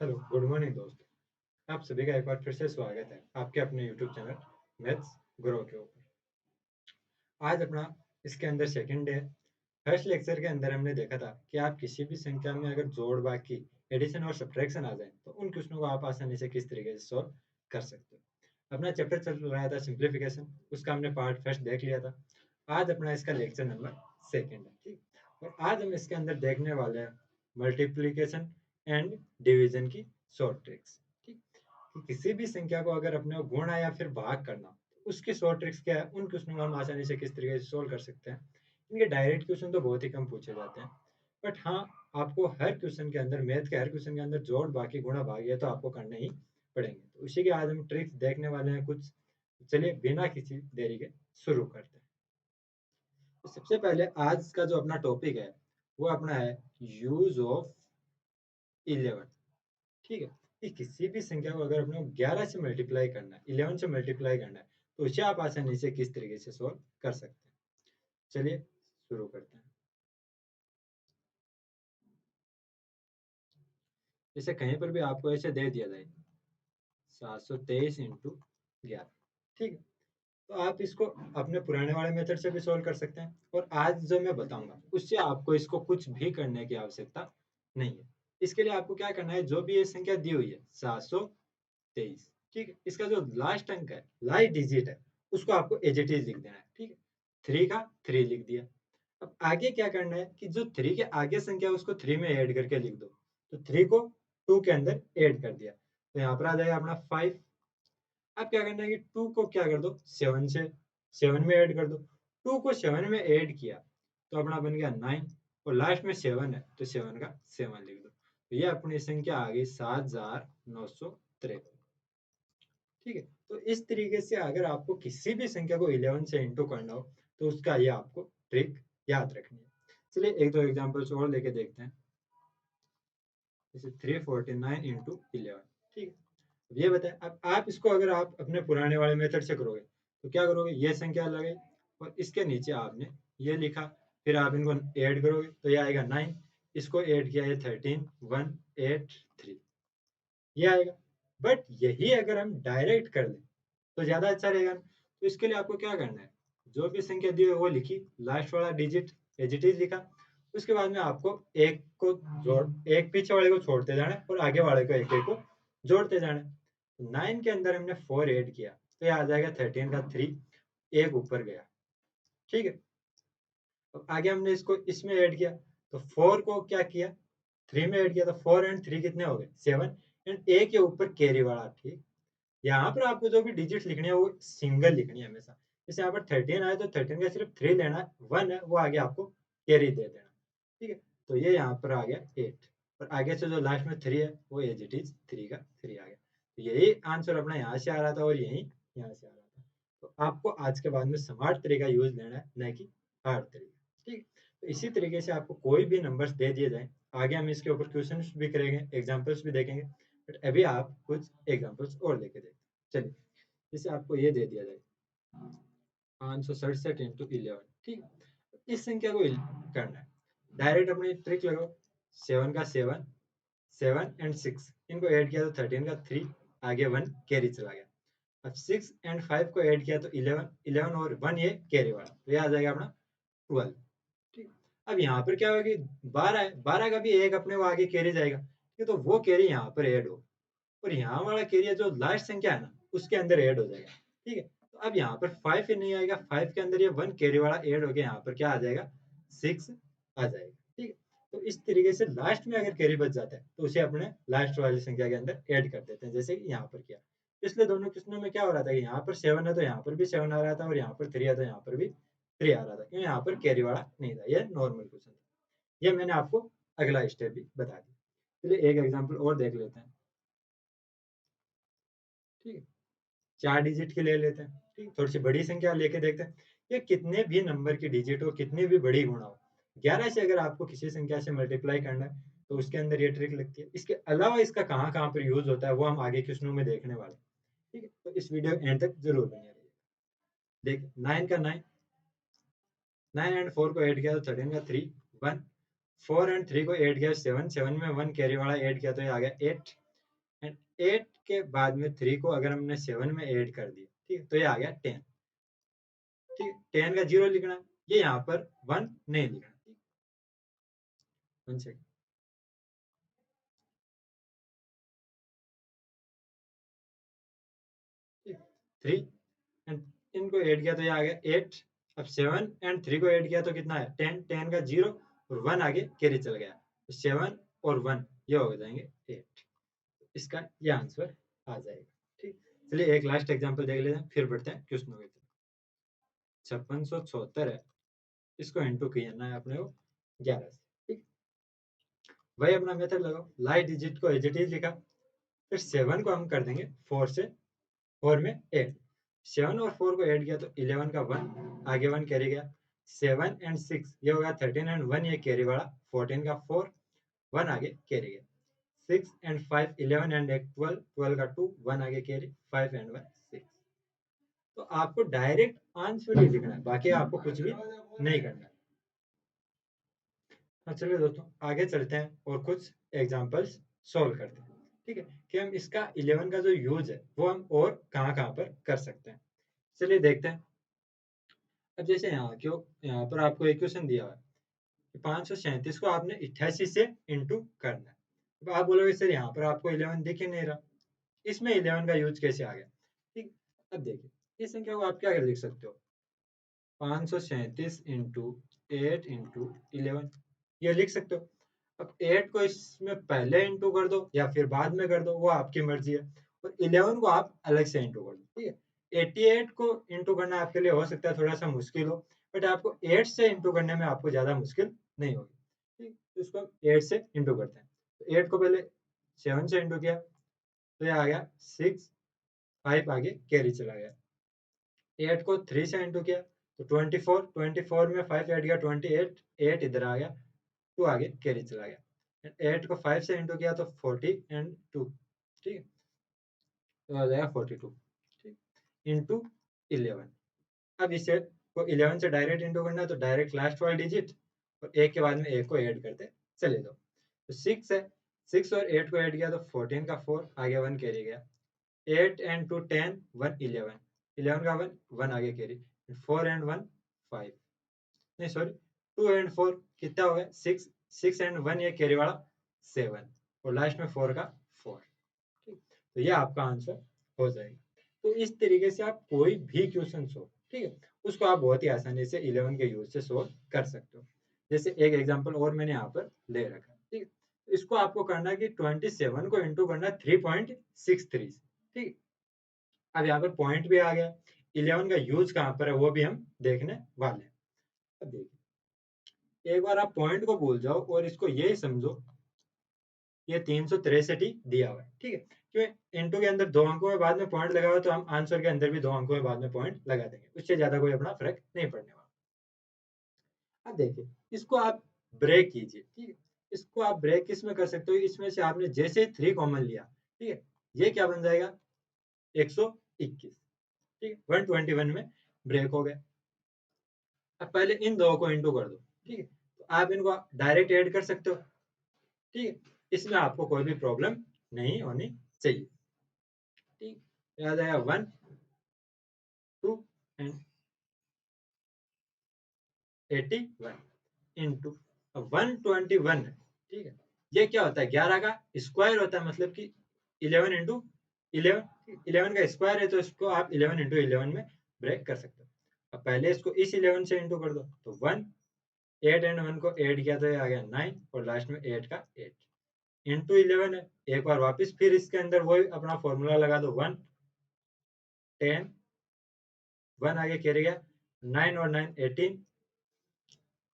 Hello, good morning दोस्त। आप सभी का एक बार फिर से स्वागत है आपके अपने यूट्यूब चैनल मैथ्स ग्रो के ऊपर। आज अपना इसके अंदर सेकंड डे है। फर्स्ट लेक्चर के अंदर हमने देखा था कि आप किसी भी संख्या में अगर जोड़ बाकी एडिशन और सब्ट्रैक्शन आ जाए तो उन क्वेश्चनों को आप आसानी से किस तरीके से सॉल्व कर सकते हो। अपना चैप्टर चल रहा था सिंप्लीफिकेशन, उसका हमने पार्ट फर्स्ट देख लिया था। आज अपना इसका लेक्चर नंबर सेकंड है, ठीक। और आज हम इसके अंदर देखने वाले हैं मल्टीप्लीकेशन एंड डिवीजन की शॉर्ट ट्रिक्स, ठीक। कि किसी भी संख्या को अगर अपने को गुणा या फिर भाग करना तो उसकी शॉर्ट ट्रिक्स क्या है, उन क्वेश्चनों को हम आसानी से किस तरीके से सोल्व कर सकते हैं। इनके डायरेक्ट क्वेश्चन तो बहुत ही कम पूछे जाते हैं, बट हाँ, आपको हर क्वेश्चन के अंदर, मैथ के हर क्वेश्चन के अंदर जोड़ बाकी गुणा भाग ये तो आपको करने ही पड़ेंगे। तो उसी के आज हम ट्रिक्स देखने वाले हैं कुछ। चलिए बिना किसी देरी के शुरू करते हैं। तो सबसे पहले आज का जो अपना टॉपिक है वो अपना है यूज ऑफ 11, ठीक है। कि किसी भी संख्या को अगर अपने को 11 से मल्टीप्लाई करना है, 11 से मल्टीप्लाई करना है, तो उसे आप आसानी से किस तरीके से सोल्व कर सकते हैं। चलिए शुरू करते हैं। जैसे कहीं पर भी आपको ऐसे दे दिया जाए 723 इंटू 11, ठीक है। तो आप इसको अपने पुराने वाले मेथड से भी सोल्व कर सकते हैं, और आज जो मैं बताऊंगा उससे आपको इसको कुछ भी करने की आवश्यकता नहीं है। इसके लिए आपको क्या करना है, जो भी ये संख्या दी हुई है 723, ठीक है, इसका जो लास्ट अंक है, लास्ट डिजिट है, उसको आपको एज इट इज लिख देना है, ठीक है। 3 का 3 लिख दिया। अब आगे क्या करना है कि जो 3 के आगे संख्या है उसको 3 में ऐड करके लिख दो। तो 3 को 2 के अंदर ऐड कर दिया, तो यहाँ पर आ जाएगा अपना 5। अब क्या करना है कि 2 को क्या कर दो, 7 से 7 में ऐड कर दो। 2 को 7 में ऐड किया तो अपना बन गया 9, और लास्ट में 7 है तो 7 का 7 लिख दो। तो ये अपनी संख्या आ गई 7953, ठीक है। तो इस तरीके से अगर आपको किसी भी संख्या को 11 से इंटू करना हो तो उसका ये आपको ट्रिक याद रखनी है। चलिए एक दो एग्जांपल्स और लेके देखते हैं। जैसे 349 इंटू 11, ठीक है। अब ये बताएं, अब आप इसको अगर आप अपने पुराने वाले मेथड से करोगे तो क्या करोगे, ये संख्या लगाई और इसके नीचे आपने ये लिखा, फिर आप इनको ऐड करोगे तो ये आएगा 9, इसको ऐड किया ये 13 183, ये आएगा। बट यही अगर हम डायरेक्ट कर लें तो ज्यादा अच्छा रहेगा। तो इसके लिए आपको क्या करना है, जो भी संख्या दी है वो लिखी, लास्ट वाला डिजिट एज इट इज लिखा। उसके बाद में आपको एक को जोड़, एक पीछे वाले को छोड़ते जाना है और आगे वाले को एक एक को जोड़ते जाना है। 9 के अंदर हमने 4 ऐड किया तो ये आ जाएगा 13 का 3, एक ऊपर गया, ठीक है। अब आगे हमने इसको इसमें ऐड किया तो 4 को क्या किया, 3 में ऐड किया तो 4 एंड 3 कितने हो गए, 7, एंड एक के ऊपर कैरी वाला, ठीक। यहाँ पर आपको जो भी डिजिट लिखनी है वो सिंगल लिखनी है हमेशा। जैसे यहाँ पर 13 आया तो 13 का सिर्फ 3 लेना है, 1 है वो आगे आपको कैरी दे देना, ठीक है। तो ये यहाँ पर आ गया 8, और आगे से जो लास्ट में 3 है वो एज इट इज 3 का 3 आ गया। तो यही आंसर अपना यहाँ से आ रहा था और यही यहाँ से आ रहा था। तो आपको आज के बाद में स्मार्ट तरीका यूज लेना है, न कि हार्ड तरीका, ठीक। तो इसी तरीके से आपको कोई भी नंबर्स दे दिए जाए, आगे हम इसके ऊपर क्वेश्चन भी करेंगे, एग्जाम्पल्स भी देखेंगे, बट अभी आप कुछ एग्जाम्पल्स और लेके देखते हैं। चलिए, जैसे आपको ये दे दिया जाए 567 इंटू 11, ठीक है। इस संख्या को करना है, डायरेक्ट अपनी ट्रिक लगाओ। 7 का 7, 7 एंड 6 इनको ऐड किया तो 13 का 3, आगे 1 कैरी चला गया। अब 6 एंड 5 को ऐड किया तो 11, 11 और 1 ये कैरी वाला, तो ये आ जाएगा अपना 12, ठीक। अब यहाँ पर क्या होगा कि 12 है, 12 का भी एक अपने को आगे कैरी जाएगा, ठीक है। तो वो कैरी यहाँ पर ऐड हो, और यहाँ वाला कैरियर जो लास्ट संख्या है ना उसके अंदर ऐड हो जाएगा, ठीक है। तो अब यहाँ पर 5 ही नहीं आएगा, 5 के अंदर ये 1 कैरी वाला ऐड हो गया, यहाँ पर क्या आ जाएगा, 6 आ जाएगा, ठीक है। तो इस तरीके से लास्ट में अगर कैरी बच जाता है तो उसे अपने लास्ट वाली संख्या के अंदर ऐड कर देते हैं, जैसे कि यहाँ पर किया। इसलिए दोनों क्वेश्चनों में क्या हो रहा था कि यहाँ पर 7 है तो यहाँ पर भी 7 आ रहा था, और यहाँ पर 3 है तो यहाँ पर भी 3 आ रहा था, क्योंकि यहाँ पर कैरी वाला नहीं था, ये नॉर्मल क्वेश्चन था। ये मैंने आपको अगला स्टेप भी बता दिया। चलिए एक एग्जाम्पल और देख लेते हैं, ठीक है। 4 डिजिट की ले लेते हैं, ठीक, थोड़ी सी बड़ी संख्या लेके देखते हैं। ये कितने भी नंबर की डिजिट हो, कितनी भी बड़ी गुणा हो, 11 से अगर आपको किसी संख्या से मल्टीप्लाई करना है तो उसके अंदर ये ट्रिक लगती है। इसके अलावा इसका कहाँ कहाँ पर यूज होता है वो हम आगे क्वेश्चनों में देखने वाले हैं, ठीक है। तो इस वीडियो एंड तक जरूर बने रहिए। देखिए 9 का 9, 9 एंड 4 को ऐड किया तो 13 का 3, 1, 4 एंड 3 को ऐड किया 7, 7 में 1 कैरी वाला ऐड किया तो ये आ गया 8, एंड 8 के बाद में 3 को अगर हमने 7 में ऐड कर दिया, ठीक है, तो ये आ गया 10। ठीक है, 10 का 0 लिखना है, ये यहाँ पर 1 नहीं लिखना। ठीक, 1 सेकंड। 3 एंड इनको ऐड किया तो ये आ गया 8। अब 7 एंड 3 को ऐड किया तो कितना है 10। 10 का 0 और 1 आगे कैरी चल गया, तो 7 और 1 ये हो जाएंगे 8। इसका ये आंसर आ जाएगा। ठीक, चलिए एक लास्ट एग्जांपल देख लेते हैं, फिर बढ़ते हैं क्वेश्चनों की तरफ। 5676 है, इसको इंटू करना है अपने को 11 से। ठीक, वही अपना मेथड लगाओ, लास्ट डिजिट को एज इट इज लिखा, फिर 7 को हम कर देंगे 4 से, 4 में 8। 7 और 4 को ऐड किया तो 11 का 1 आगे 1 कैरी गया। 7 एंड 6 ये होगा 13 एंड 1 ये कैरी वाला, 14 का 4 1 आगे कैरी गया। 6 एंड 5 11 एंड 1 12, 12 का 2 1 आगे कैरी, 5 एंड 1 6। तो आपको डायरेक्ट आंसर ही लिखना है, बाकी आपको कुछ भी नहीं करना है। हाँ चलिए दोस्तों आगे चलते हैं और कुछ एग्जांपल्स सॉल्व करते हैं। ठीक है, कि हम इसका 11 का जो यूज है वो हम और कहाँ पर कर सकते हैं। चलिए देखते हैं। अब जैसे यहाँ पर आपको इक्वेशन दिया हुआ है कि 537 को आपने 88 से इंटू करना है। अब आप बोलोगे सर यहाँ पर आपको 11 दिख ही नहीं रहा, इसमें 11 का यूज कैसे आ गया। ठीक, अब देखिए इस संख्या को आप क्या लिख सकते हो, 537 इंटू 8 इंटू 11 ये लिख सकते हो। अब 8 को इसमें पहले इंटू कर दो या फिर बाद में कर दो, वो आपकी मर्जी है। और 11 को आप अलग से इंटू कर दो। ठीक है, 88 को इंटू करना आपके लिए हो सकता है थोड़ा सा मुश्किल हो, बट आपको 8 से इंटू करने में आपको ज्यादा मुश्किल नहीं होगी। ठीक, तो इसको हम 8 से इंटू करते हैं। तो 8 को पहले 7 से इंटू किया तो ये आ गया 6, 5 आगे कैरी चला गया। 8 को 3 से इंटू किया तो 24, 24 में 5 ऐड किया 28, 8 इधर आ गया, 2 आगे कैरी चला गया। 8 को 5 से इंटू किया तो 40 एंड 2। ठीक है, तो आ जाएगा 42। ठीक, इंटू 11। अब इसे को 11 से डायरेक्ट इंटू करना है तो डायरेक्ट लास्ट वाला डिजिट और एक के बाद में एक को ऐड करते चले दो। तो 6 है, 6 और 8 को ऐड किया तो 14 का 4 आगे 1 कैरी गया। 8 एंड 2 10, 1 11, 11 का 1 1 आगे कैरी, 4 एंड 1 5, नहीं सॉरी 2 एंड 4 कितना हो गया 6, 6 एंड 1 ये कैरी वाला 7 और लास्ट में 4 का 4। ठीक, तो ये आपका आंसर हो जाएगा। तो इस तरीके से आप कोई भी क्वेश्चन सोल्व, ठीक है, उसको आप बहुत ही आसानी से 11 के यूज से सोल्व कर सकते हो। जैसे एक एग्जांपल और मैंने यहाँ पर ले रखा है। ठीक है, इसको आपको करना है कि 27 को इंटू करना है 3.63 से। ठीक, अब यहाँ पर पॉइंट भी आ गया, 11 का यूज कहाँ पर है वो भी हम देखने वाले हैं। अब देखिए एक बार आप पॉइंट को भूल जाओ और इसको ये समझो ये 363 ही दिया हुआ है। ठीक है, क्यों, इनटू के अंदर 2 अंकों में बाद में पॉइंट लगा हुआ तो हम आंसर के अंदर भी 2 अंकों में बाद में पॉइंट लगा देंगे, उससे ज्यादा कोई अपना फर्क नहीं पड़ने वाला। अब देखिए इसको आप ब्रेक कीजिए। ठीक है, इसको आप ब्रेक किस में कर सकते हो, इसमें से आपने जैसे ही 3 कॉमन लिया, ठीक है, ये क्या बन जाएगा 121। ठीक है, 121 में ब्रेक हो गया। अब पहले इन दो को इंटू कर दो। ठीक है, तो आप इनको डायरेक्ट ऐड कर सकते हो। ठीक है, इसमें आपको कोई भी प्रॉब्लम नहीं होनी चाहिए। ठीक, याद आया 1 2 एंड 81 इंटू 121 है। ठीक है, ये क्या होता है 11 का स्क्वायर होता है, मतलब कि 11 इंटू 11, 11 का स्क्वायर है तो इसको आप 11 इंटू 11 में ब्रेक कर सकते हो। अब पहले इसको इस 11 से इंटू कर दो तो 1, 8 एंड 1 को ऐड किया तो ये आ गया 9 और लास्ट में 8 का 8 इंटू 11 है। एक बार वापस फिर इसके अंदर वही अपना फॉर्मूला लगा दो, 1 10, 1 आगे कैरी गया, 9 और 9 18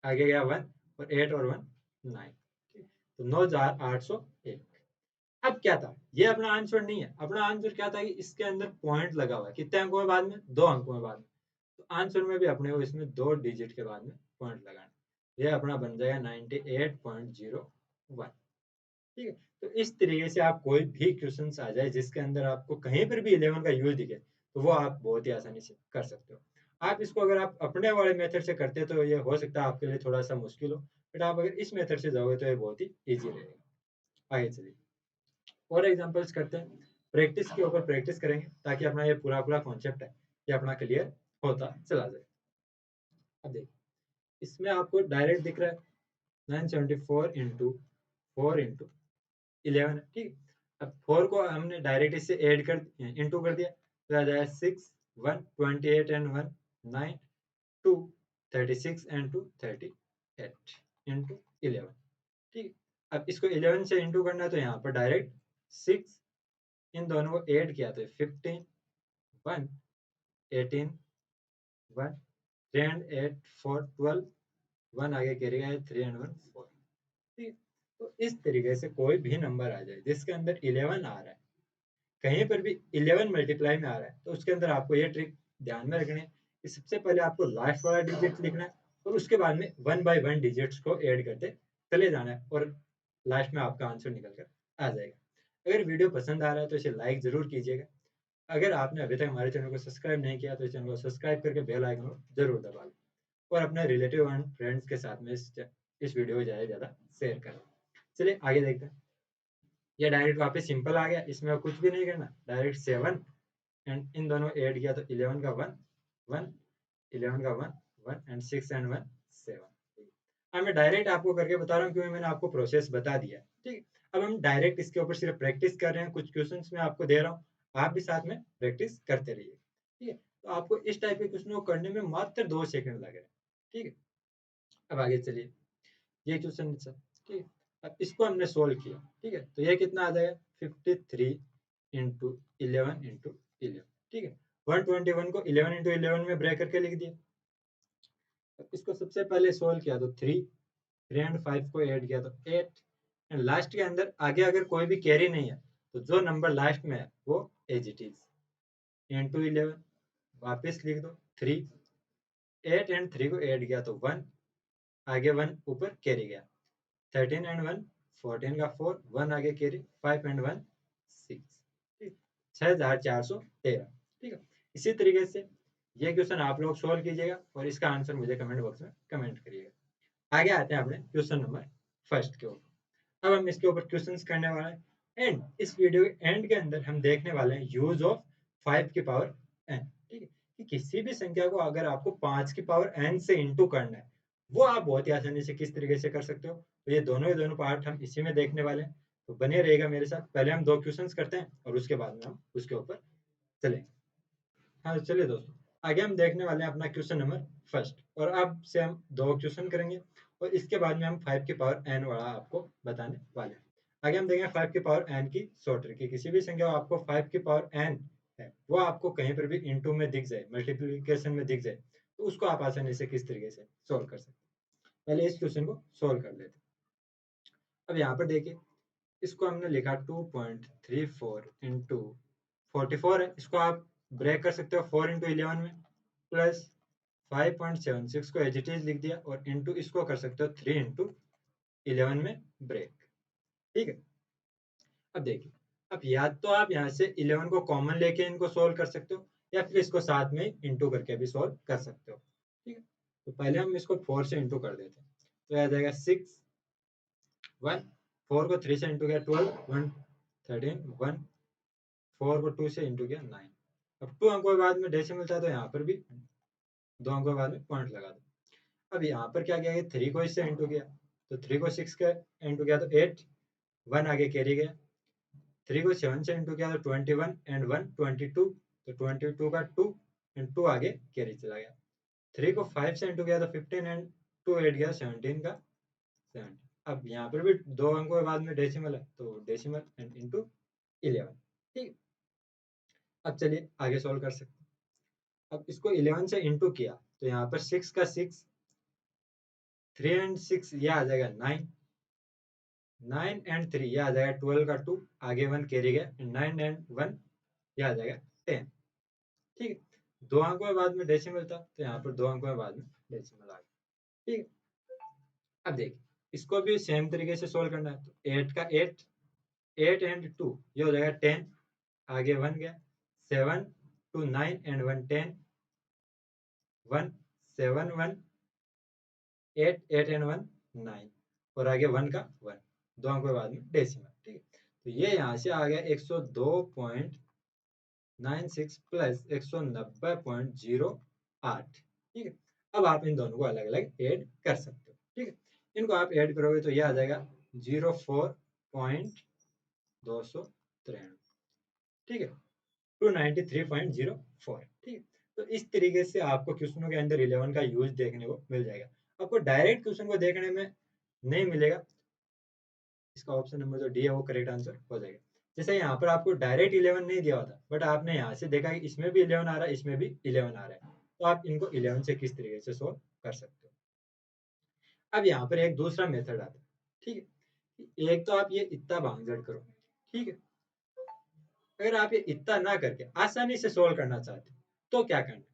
आगे गया 1 और 8 और 1 9। तो 9801। अब क्या था, ये अपना आंसर नहीं है, अपना आंसर क्या था कि इसके अंदर पॉइंट लगा हुआ है, कितने अंकों में बाद में 2 अंकों में बाद में, तो आंसर में भी अपने को इसमें 2 डिजिट के बाद में पॉइंट लगाना, ये अपना बन जाएगा 98.01। ठीक है, तो इस तरीके से आप कोई भी क्वेश्चन आ जाए जिसके अंदर आपको कहीं पर भी 11 का यूज दिखे तो वो आप बहुत ही आसानी से कर सकते हो। आप इसको अगर आप अपने वाले मेथड से करते तो ये हो सकता है आपके लिए थोड़ा सा मुश्किल हो, बट आप अगर इस मेथड से जाओगे तो ये बहुत ही ईजी रहेगा। आगे चलिए। और एग्जांपल्स करते हैं, प्रैक्टिस के ऊपर प्रैक्टिस करेंगे ताकि अपना ये पूरा पूरा कॉन्सेप्ट है ये अपना क्लियर होता चला जाए। अब देखिए इसमें आपको डायरेक्ट दिख रहा है 974 इंटू 4 इंटू 11 है, ठीक है। अब 4 को हमने डायरेक्ट इससे ऐड कर इंटू कर दिया तो आ जाएगा 6 1 28 एंड 1 9 2 36 एंड 2 38 इंटू 11, ठीक है। अब इसको 11 से इंटू करना है तो यहाँ पर डायरेक्ट 6 इन दोनों को ऐड किया तो 15 1 18 1 3 एंड 8 4 12 1 आगे कैरी है 3 एंड 1 4, ठीक है। तो इस तरीके से कोई भी नंबर आ जाए जिसके अंदर 11 आ रहा है, कहीं पर भी 11 मल्टीप्लाई में आ रहा है तो उसके अंदर आपको ये ट्रिक ध्यान में रखनी है कि सबसे पहले आपको लास्ट वाला डिजिट लिखना है और उसके बाद में 1 बाय 1 डिजिट्स को ऐड करते चले जाना है और लास्ट में आपका आंसर निकल कर आ जाएगा। अगर वीडियो पसंद आ रहा है तो इसे लाइक जरूर कीजिएगा। अगर आपने अभी तक हमारे चैनल को सब्सक्राइब नहीं किया तो इस चैनल को सब्सक्राइब करके बेल आइकन को जरूर दबा लें और अपने रिलेटिव एंड फ्रेंड्स के साथ में इस वीडियो को ज़्यादा से ज़्यादा शेयर करें। चलिए आगे देखते हैं। ये डायरेक्ट वापस सिंपल आ गया, इसमें कुछ भी नहीं करना, डायरेक्ट 7 एंड इन दोनों ऐड किया तो 11 का 1 1 11 का 1 1 एंड 6 एंड 1 7। अब मैं डायरेक्ट आपको करके बता रहा हूँ क्योंकि मैंने आपको प्रोसेस बता दिया, ठीक है। अब हम डायरेक्ट इसके ऊपर सिर्फ प्रैक्टिस कर रहे हैं, कुछ क्वेश्चंस मैं आपको दे रहा हूँ, आप भी साथ में प्रैक्टिस करते रहिए, ठीक है। तो आपको इस टाइप के क्वेश्चन को करने में मात्र 2 सेकंड लग रहे हैं, ठीक है। अब आगे चलिए, ये क्वेश्चन था, ठीक है। अब इसको हमने सोल्व किया, ठीक है, तो ये कितना आ जाएगा 53 इंटू 11 इंटू 11, ठीक है। 121 को 11 इंटू 11 में ब्रेक करके लिख दिया। अब इसको सबसे पहले सोल्व किया तो 3 एंड 5 को ऐड किया तो 8 एंड लास्ट के अंदर आगे अगर कोई भी कैरी नहीं है तो जो नंबर लास्ट में है वो एज इट इज इंटू 11, वापस लिख दो 3 8 एंड 3 को ऐड किया तो 1 आगे 1 ऊपर कैरी गया 13 एंड 1 14 का 4 1 आगे कैरी 5 एंड 1 6, ठीक, 6413, ठीक है। इसी तरीके से ये क्वेश्चन आप लोग सोल्व कीजिएगा और इसका आंसर मुझे कमेंट बॉक्स में कमेंट करिएगा। आगे आते हैं अपने क्वेश्चन नंबर फर्स्ट के ऊपर। अब हम इसके ऊपर क्वेश्चंस करने वाले हैं एंड इस वीडियो के एंड के अंदर हम देखने वाले हैं यूज ऑफ 5 की पावर n, ठीक है। कि किसी भी संख्या को अगर आपको 5 की पावर n से इंटू करना है वो आप बहुत ही आसानी से किस तरीके से कर सकते हो, तो ये दोनों ही दोनों पार्ट हम इसी में देखने वाले हैं, तो बने रहेगा मेरे साथ। पहले हम 2 क्वेश्चंस करते हैं और उसके बाद में हम उसके ऊपर चलेंगे। हाँ तो चलिए दोस्तों, आगे हम देखने वाले हैं अपना क्वेश्चन नंबर फर्स्ट और अब से हम 2 क्वेश्चन करेंगे और इसके बाद में हम 5 की पावर n वाला आपको बताने वाले हैं। आगे हम देखेंगे 5 की पावर n की शॉर्ट ट्रिक, किसी भी संख्या आपको 5 की पावर n है वो आपको कहीं पर भी इनटू में दिख जाए, मल्टीप्लिकेशन में दिख जाए, तो उसको आप आसानी से किस तरीके से सोल्व कर सकते हैं। पहले इस क्वेश्चन को सोल्व कर लेते हैं। अब यहाँ पर देखिए इसको हमने लिखा 2.34 इंटू 44 है, इसको आप ब्रेक कर सकते हो 4 इंटू 11 में, प्लस 5.76 को एज इट इज लिख दिया और इंटू इसको कर सकते हो 3 इंटू 11 में ब्रेक, ठीक है। अब देखिए, अब या तो आप यहाँ से 11 को कॉमन लेके इनको सोल्व कर सकते हो या फिर इसको साथ में इंटू करके भी सोल्व कर सकते हो, ठीक है। तो पहले हम इसको 4 से इंटू कर देते हैं तो आ जाएगा 6 1 4 को 3 से इंटू किया 12 1 13 1 4 को 2 से इंटू किया 9। अब 2 अंकों के बाद में डेसिमल था तो यहाँ पर भी 2 अंकों के बाद में पॉइंट लगा दो। अब यहाँ पर क्या किया 3 को इससे इंटू किया तो 3 को 6 का इंटू किया तो 8 1 आगे कैरी गया, 3 को 7 से इंटू किया तो 21 एंड 1 22 तो 22 का 2 एंड 2 आगे कैरी चला गया, 3 को 5 से इंटू किया तो 15 एंड 2 8 गया 17 का 70। अब यहाँ पर भी 2 अंकों के बाद में डेसिमल है तो डेसिमल एंड इंटू 11, ठीक। अब चलिए आगे सोल्व कर सकते हैं। अब इसको 11 से इंटू किया तो यहाँ पर 6 का 6 3 एंड 6 ये आ जाएगा 9 9 एंड 3 ये आ जाएगा 12 का 2 आगे 1 कैरी गया 9 एंड 1 ये आ जाएगा 10, ठीक है। 2 अंकों के बाद में डेसिमल था तो यहाँ पर 2 अंकों के बाद में डेसिमल आ गया, ठीक है। अब देखिए इसको भी सेम तरीके से सोल्व करना है तो 8 का 8 8 एंड 2 ये हो जाएगा 10 आगे 1 गया 7 2 9 एंड 1 10 1 7 1 8 8 एंड 1 9 और आगे 1 का 1 2 अंकों के बाद में डेसिमल, ठीक है। तो ये यहाँ से आ गया 102.96 प्लस 190.08। ठीक है, अब आप इन दोनों को अलग अलग ऐड कर सकते हो। ठीक है, इनको आप ऐड करोगे तो ये आ जाएगा 04.293। ठीक है, 293.04। ठीक है, तो इस तरीके से आपको क्वेश्चनों के अंदर 11 का यूज देखने को मिल जाएगा। आपको डायरेक्ट क्वेश्चन को देखने में नहीं मिलेगा, इसका ऑप्शन नंबर जो डी है वो करेक्ट आंसर हो जाएगा। जैसे यहाँ पर आपको डायरेक्ट 11 नहीं दिया होता, बट आपने यहाँ से देखा कि इसमें भी 11 आ रहा है, इसमें भी 11 आ रहा है, तो आप इनको 11 से किस तरीके से सोल्व कर सकते हो। अब यहाँ पर एक दूसरा मेथड आता है। ठीक है, एक तो आप ये इतना भांगजड़ करो। ठीक है, अगर आप ये इतना ना करके आसानी से सोल्व करना चाहते हो तो क्या करना है।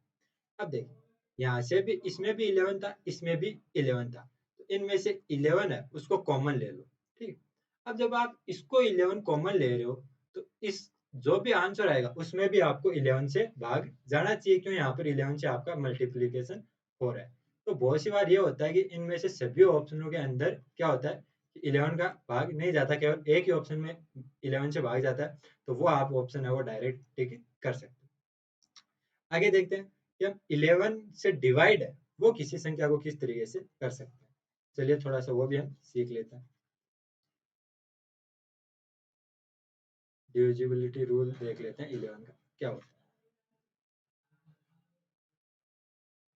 अब देखिए, यहाँ से भी इसमें भी 11 था, इसमें भी 11 था, तो इनमें से 11 है उसको कॉमन ले लो। ठीक है, अब जब आप इसको 11 कॉमन ले रहे हो तो इस जो भी आंसर आएगा उसमें भी आपको 11 से भाग जाना चाहिए, क्यों यहाँ पर 11 से आपका मल्टीप्लीकेशन हो रहा है। तो बहुत सी बार ये होता है कि इनमें से सभी ऑप्शनों के अंदर क्या होता है कि 11 का भाग नहीं जाता, केवल एक ही ऑप्शन में 11 से भाग जाता है, तो वो आप ऑप्शन है वो डायरेक्ट टिक कर सकते हो। आगे देखते हैं कि हम 11 से डिवाइड है वो किसी संख्या को किस तरीके से कर सकते हैं। चलिए थोड़ा सा वो भी हम सीख लेते हैं। डिविजिबिलिटी रूल देख लेते हैं 11 का क्या होता है।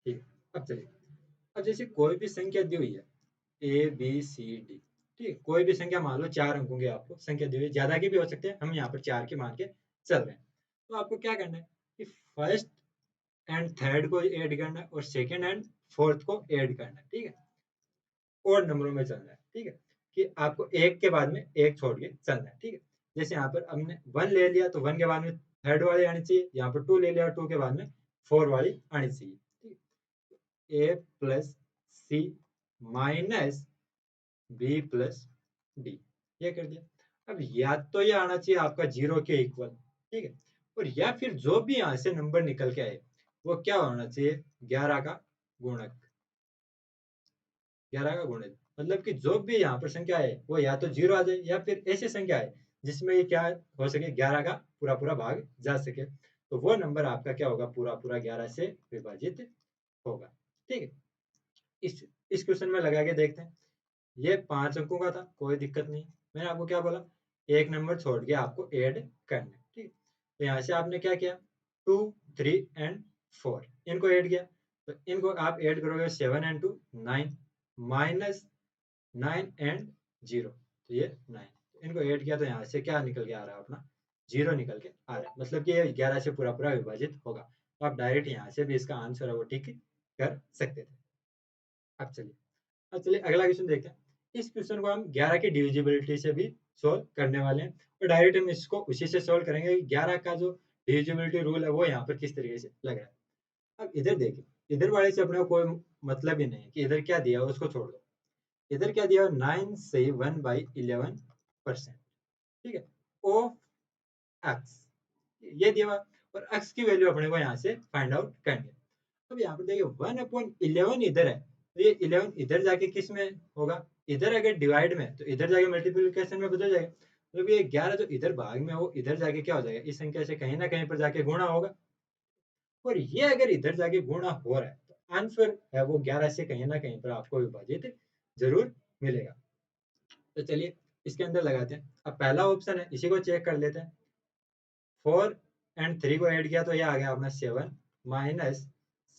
ठीक है, अब चलिए, अब जैसे कोई भी संख्या दी हुई है ABCD। ठीक है, कोई भी संख्या मान लो 4 अंकों की आपको संख्या दी हुई है, ज्यादा के भी हो सकते हैं, हम यहाँ पर 4 के मान के चल रहे हैं। तो आपको क्या करना है कि फर्स्ट एंड थर्ड को ऐड करना है और सेकंड एंड फोर्थ को ऐड करना है। ठीक है, और नंबरों में चलना है। ठीक है, कि आपको एक के बाद में एक छोड़ के चलना है। ठीक है, जैसे यहाँ पर हमने 1 ले लिया तो 1 के बाद में थर्ड वाली आनी चाहिए, यहाँ पर 2 ले लिया 2 के बाद में 4 वाली आनी चाहिए। ठीक है, A plus C minus B plus D, ये कर दिया। अब या तो ये आना चाहिए आपका 0 के इक्वल। ठीक है, और या फिर जो भी यहाँ से नंबर निकल के आए वो क्या होना चाहिए, 11 का गुणक। 11 का गुणज, मतलब कि जो भी यहाँ पर संख्या है वो या तो 0 आ जाए या फिर ऐसी संख्या है जिसमें ये क्या हो सके, 11 का पूरा पूरा भाग जा सके, तो वो नंबर आपका क्या होगा, पूरा पूरा 11 से विभाजित होगा। ठीक है, इस क्वेश्चन में लगा के देखते हैं। ये 5 अंकों का था, कोई दिक्कत नहीं। मैंने आपको क्या बोला, एक नंबर छोड़ के आपको ऐड करना है। ठीक, तो यहाँ से आपने क्या किया, 2 3 एंड 4 इनको ऐड किया। तो इनको आप ऐड करोगे 7 एंड 2 9 माइनस 9 एंड 0, तो ये 9, इनको ऐड किया तो यहाँ से क्या निकल के आ रहा है अपना, 0 निकल के आ रहा है, मतलब कि ये 11 से पूरा पूरा विभाजित होगा। तो आप डायरेक्ट यहाँ से भी इसका आंसर है वो टिक कर सकते थे। अब चलिए अगला क्वेश्चन देखते हैं। इस क्वेश्चन को हम 11 की डिविजिबिलिटी से भी सोल्व करने वाले हैं, और डायरेक्ट हम इसको उसी से सोल्व करेंगे कि 11 का जो डिविजिबिलिटी रूल है वो यहाँ पर किस तरीके से लग रहा है। अब इधर देखिए, इधर वाले से अपने को कोई मतलब ही नहीं है कि इधर क्या दिया है उसको छोड़ दो। इधर क्या दिया, 9 से 1/11%। ठीक है, ऑफ एक्स ये दिया हुआ, और एक्स की वैल्यू अपने को यहाँ से फाइंड आउट करनी है। अब यहाँ पर देखिए 1/11 इधर है, तो ये 11 इधर जाके किस में होगा, इधर अगर डिवाइड में तो इधर जाके मल्टीप्लिकेशन में बदल जाएगा, मतलब ये 11 जो इधर भाग में है वो इधर जाके क्या हो जाएगा, इस संख्या से कहीं ना कहीं पर जाके गुणा होगा। और ये अगर इधर जाके गुणा हो रहा है तो आंसर है वो 11 से कहीं ना कहीं पर आपको विभाजित जरूर मिलेगा। तो चलिए इसके अंदर लगाते हैं। अब पहला ऑप्शन है इसी को चेक कर लेते हैं। 4 एंड 3 को ऐड किया तो ये आ गया अपना 7 माइनस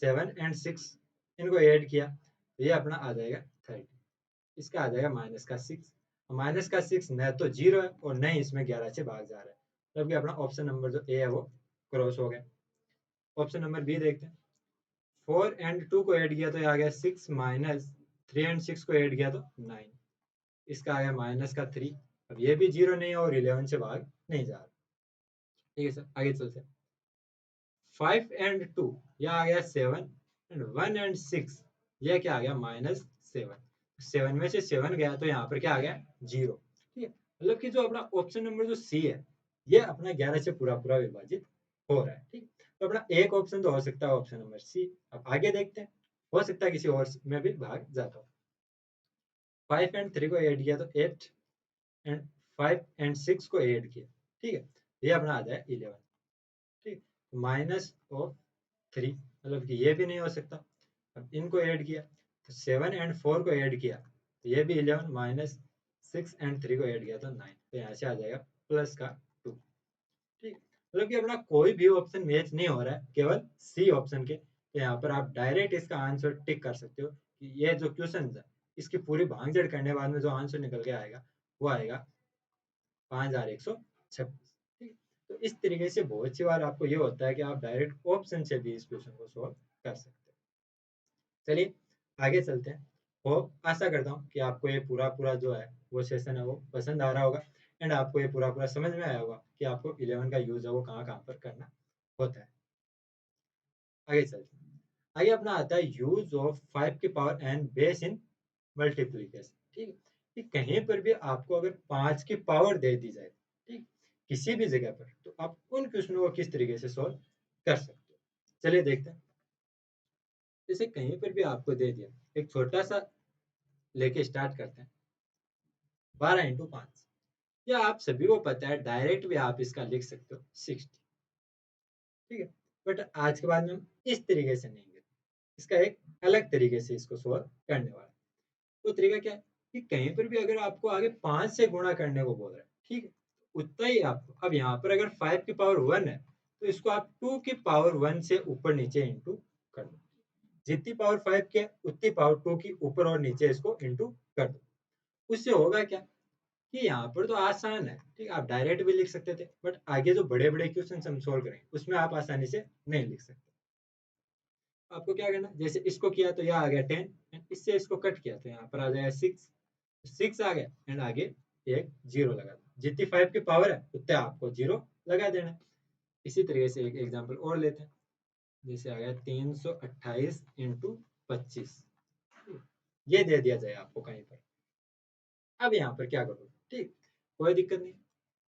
7 एंड 6 इनको ऐड किया तो ये अपना आ जाएगा 30, इसका आ जाएगा माइनस का 6। माइनस का 6 न तो 0 है और न ही इसमें 11 से भाग जा रहा है, तब अपना ऑप्शन नंबर जो ए है वो क्रॉस हो गया। ऑप्शन नंबर बी देखते हैं। 4 एंड 2 को ऐड किया तो ये आ गया 6 माइनस 3 एंड 6 को ऐड किया तो 9, इसका आ गया माइनस का 3। अब ये भी 0 नहीं है और 11 से भाग नहीं जा रहा। ठीक है सर, आगे चलते हैं। 5 एंड 2 यह आ गया 7, एंड 1 एंड 6 यह क्या आ गया, -7। 7 में से 7 गया तो यहाँ पर क्या आ गया, 0। ठीक है, मतलब कि जो अपना ऑप्शन नंबर जो सी है ये अपना 11 से पूरा पूरा विभाजित हो रहा है। ठीक, तो अपना एक ऑप्शन तो हो सकता है ऑप्शन नंबर सी। अब आगे देखते हैं, हो सकता है किसी और में भी भाग जाता हो। 5 एंड 3 को ऐड किया तो 8, एंड 5 एंड 6 को ऐड किया, ठीक है, ये अपना आ जाए 11, ठीक, माइनस ऑफ 3 मतलब कि ये भी नहीं हो सकता। अब इनको ऐड किया तो 7 एंड 4 को ऐड किया तो ये भी 11, माइनस 6 एंड 3 को ऐड किया तो 9, तो यहाँ से आ जाएगा प्लस का 2, ठीक, मतलब कि अपना कोई भी ऑप्शन मैच नहीं हो रहा है, केवल सी ऑप्शन के, तो यहाँ पर आप डायरेक्ट इसका आंसर टिक कर सकते हो कि ये जो क्वेश्चन है इसकी पूरी भांगजड़ करने बाद में जो आंसर निकल के आएगा वो आएगा 5126, ठीक, तो इस तरीके से बहुत सी बार आपको ये होता है कि आप डायरेक्ट ऑप्शन से भी इस क्वेश्चन को सॉल्व कर सकते हो। चलिए आगे चलते हैं। हो आशा करता हूँ कि आपको ये पूरा पूरा जो है वो सेशन है वो पसंद आ रहा होगा एंड आपको ये पूरा पूरा समझ में आया होगा कि आपको 11 का यूज है वो कहाँ कहाँ पर करना होता है। आगे चलते हैं। आगे अपना आता है यूज ऑफ 5 की power and base in multiplication, ठीक है, कि कहीं पर भी आपको अगर 5 की पावर दे दी जाए, ठीक, किसी भी जगह पर, तो आप उन क्वेश्चनों को किस तरीके से सॉल्व कर सकते हो। चलिए देखते हैं। जैसे कहीं पर भी आपको दे दिया, एक छोटा सा लेके स्टार्ट करते हैं, 12 × 5, या आप सभी को पता है डायरेक्ट भी आप इसका लिख सकते हो 60, ठीक है, बट आज के बाद में हम इस तरीके से नहीं लिखते, इसका एक अलग तरीके से इसको सॉल्व करने वाला है। वो तरीका क्या है कि कहीं पर भी अगर आपको आगे 5 से गुणा करने को बोल रहा है, ठीक है, उतना ही आपको, अब यहाँ पर अगर 5 की पावर 1 है तो इसको आप 2 की पावर 1 से ऊपर नीचे इंटू कर दो, जितनी पावर 5 की है उतनी पावर 2 की ऊपर और नीचे इसको इंटू कर दो। उससे होगा क्या कि यहाँ पर तो आसान है, ठीक, आप डायरेक्ट भी लिख सकते थे, बट आगे जो बड़े बड़े क्वेश्चन हम सोल्व करेंगे उसमें आप आसानी से नहीं लिख सकते। आपको क्या करना, जैसे इसको किया तो यहाँ आ गया 10 एंड इससे इसको कट किया तो यहाँ पर आ जाएगा 6 आ गया एंड आगे एक जीरो लगा दो, जितनी 5 की पावर है उतने आपको जीरो लगा देना है। इसी तरीके से एक एग्जांपल और लेते हैं, जैसे आ गया 328 × 25, ये दे दिया जाए आपको कहीं पर। अब यहाँ पर क्या करोगे, ठीक, कोई दिक्कत नहीं,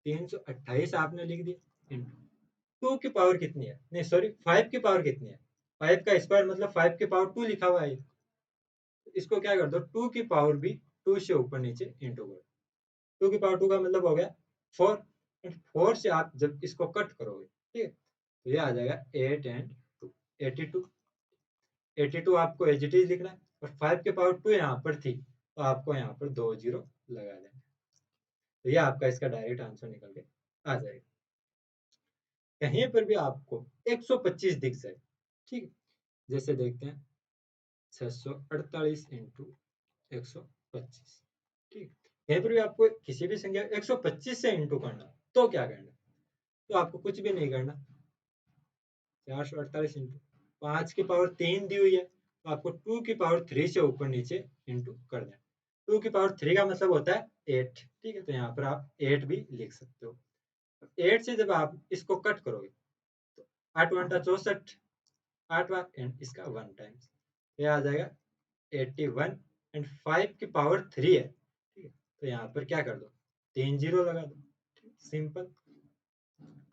328 आपने लिख दिया इंटू 2 की पावर कितनी है, नहीं सॉरी 5 की पावर कितनी है, 5 का स्क्वायर मतलब 5 की पावर 2 लिखा हुआ है, इसको क्या कर दो 2 की पावर भी 2 से ऊपर नीचे इंटू कर, 2 की पावर 2 का मतलब हो गया 4, एंड 4 से आप जब इसको कट करोगे, ठीक है, तो ये आ जाएगा 8 एंड 2 82, 82 आपको एज इट इज लिखना है और 5 की पावर 2 यहाँ पर थी तो आपको यहाँ पर 2 जीरो लगा देना, तो ये आपका इसका डायरेक्ट आंसर निकल के आ जाएगा। कहीं पर भी आपको 125 दिख जाए, ठीक है, जैसे देखते हैं 648 इंटू 125, ठीक, कहीं पर भी आपको किसी भी संख्या 125 से इंटू करना तो क्या करना, तो आपको कुछ भी नहीं करना, 448 इंटू 5 की पावर 3 दी हुई है तो आपको 2 की पावर 3 से ऊपर नीचे इंटू कर देना, 2 की पावर 3 का मतलब होता है 8, ठीक है, तो यहाँ पर आप 8 भी लिख सकते हो। 8 से जब आप इसको कट करोगे तो 8 × 64, 8 बार एंड इसका 1 टाइम्स, ये आ जाएगा 81 एंड 5 की पावर 3 है, ठीक है, तो यहाँ पर क्या कर दो 3 जीरो लगा दो, सिंपल।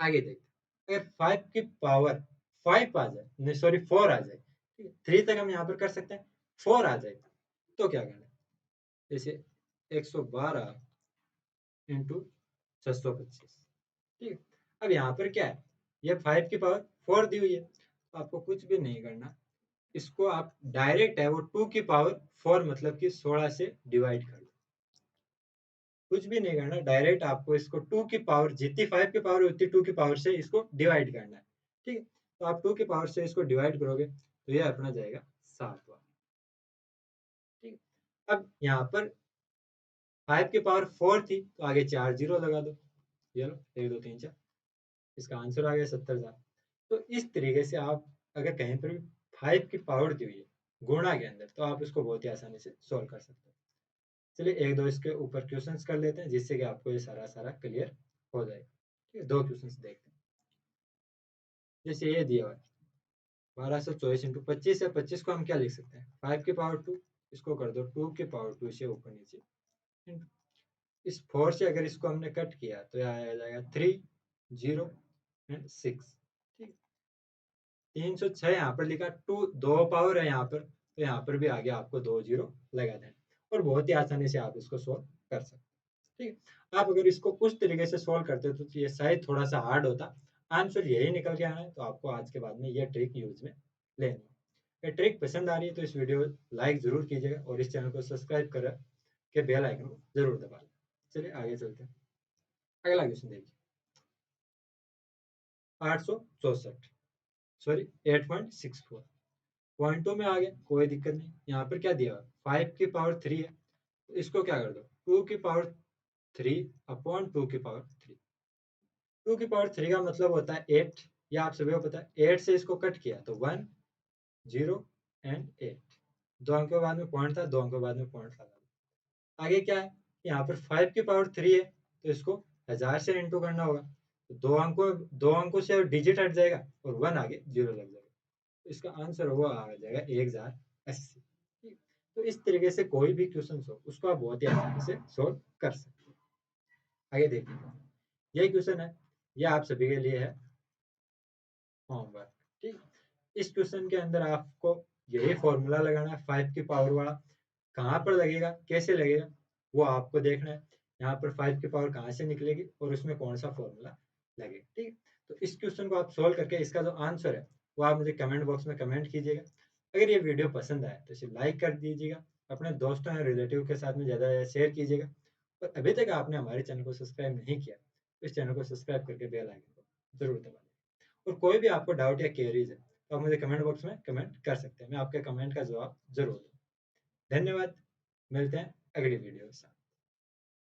आगे देखते हैं, अगर 5 की पावर 5 आ जाए, नहीं सॉरी 4 आ जाए, ठीक है, 3 तक हम यहाँ पर कर सकते हैं, 4 आ जाए तो क्या करना है, जैसे 112 इंटू 625, ठीक है, अब यहाँ पर क्या है, ये 5 की पावर 4 दी हुई है तो आपको कुछ भी नहीं करना, इसको आप डायरेक्ट है वो 2 की पावर 4 मतलब कि 16 से डिवाइड कर दो, कुछ भी नहीं करना, डायरेक्ट आपको इसको 2 की पावर जितनी 5 की पावर उतनी 2 की पावर से इसको डिवाइड करना है, ठीक है, तो आप 2 की पावर से इसको डिवाइड करोगे तो ये अपना जाएगा 7, ठीक है। अब यहाँ पर 5 की पावर 4 थी तो आगे 4 जीरो लगा दो, ये लो 1 2 3 4, इसका आंसर आ गया 70,000। तो इस तरीके से आप अगर कहीं पर भी 5 की पावर दी हुई है गुणा के अंदर तो आप इसको बहुत ही आसानी से सोल्व कर सकते हो। चलिए एक दो इसके ऊपर क्वेश्चंस कर लेते हैं जिससे कि आपको ये सारा सारा क्लियर हो जाएगा, ठीक है, दो क्वेश्चंस देखते हैं। जैसे ये दिया हुआ है 1224 × 25 है, 25 को हम क्या लिख सकते हैं 5 की पावर 2, इसको कर दो 2 की पावर 2 से ऊपर नीचे into, इस 4 से अगर इसको हमने कट किया तो यहाँ आ जाएगा 3 0 एंड 6, ठीक, 306 यहाँ पर लिखा, 2 दो पावर है यहाँ पर तो यहाँ पर भी आगे आपको 2 जीरो लगा देना और बहुत ही आसानी से आप इसको सोल्व कर सकते हैं, ठीक है। आप अगर इसको उस तरीके से सॉल्व करते तो ये शायद थोड़ा सा हार्ड होता। आंसर यही निकल के आना है, तो आपको आज के बाद में ये ट्रिक यूज में लेनी है। ये ट्रिक पसंद आ रही है तो इस वीडियो लाइक जरूर कीजिएगा और इस चैनल को सब्सक्राइब कर के बेल आइकन को जरूर दबा लें। चलिए आगे चलते हैं। अगला क्वेश्चन देखिए, 864, सॉरी 8.64 पॉइंटों में आ गया, कोई दिक्कत नहीं। यहाँ पर क्या दिया हुआ है, 5 की पावर 3 है, तो इसको क्या कर दो, 2 की पावर 3 अपॉन 2 की पावर 3। 2 की पावर 3 का मतलब होता है 8, या आप सभी को पता है। 8 से इसको कट किया तो 1, 0 एंड 8, 2 अंक के बाद में पॉइंट था, 2 अंक के बाद में पॉइंट लगा दो। आगे क्या है, यहाँ पर 5 की पावर 3 है, तो इसको 1000 से इंटू करना होगा, तो 2 अंकों से डिजिट हट जाएगा और 1 आगे 0 लग जाएगा, तो इसका आंसर होगा आ जाएगा 1080। ठीक। तो इस तरीके से कोई भी क्वेश्चन हो उसको आप बहुत ही आसानी से सोल्व कर सकते हैं। आगे देखिए, यही क्वेश्चन है, यह आप सभी के लिए है होमवर्क। ठीक, इस क्वेश्चन के अंदर आपको यही फॉर्मूला लगाना है, 5 की पावर वाला। कहाँ पर लगेगा, कैसे लगेगा, वो आपको देखना है। यहाँ पर 5 की पावर कहाँ से निकलेगी और उसमें कौन सा फॉर्मूला लगेगा। ठीक, तो इस क्वेश्चन को आप सोल्व करके इसका जो आंसर है वो आप मुझे कमेंट बॉक्स में कमेंट कीजिएगा। अगर ये वीडियो पसंद आए तो इसे लाइक कर दीजिएगा, अपने दोस्तों या रिलेटिव के साथ में ज़्यादा शेयर कीजिएगा। और अभी तक आपने हमारे चैनल को सब्सक्राइब नहीं किया तो इस चैनल को सब्सक्राइब करके बेल आइकन को जरूर दबा दें। और कोई भी आपको डाउट या क्वेरीज है तो आप मुझे कमेंट बॉक्स में कमेंट कर सकते हैं, मैं आपके कमेंट का जवाब जरूर दूँ। धन्यवाद, मिलते हैं अगली वीडियो के साथ।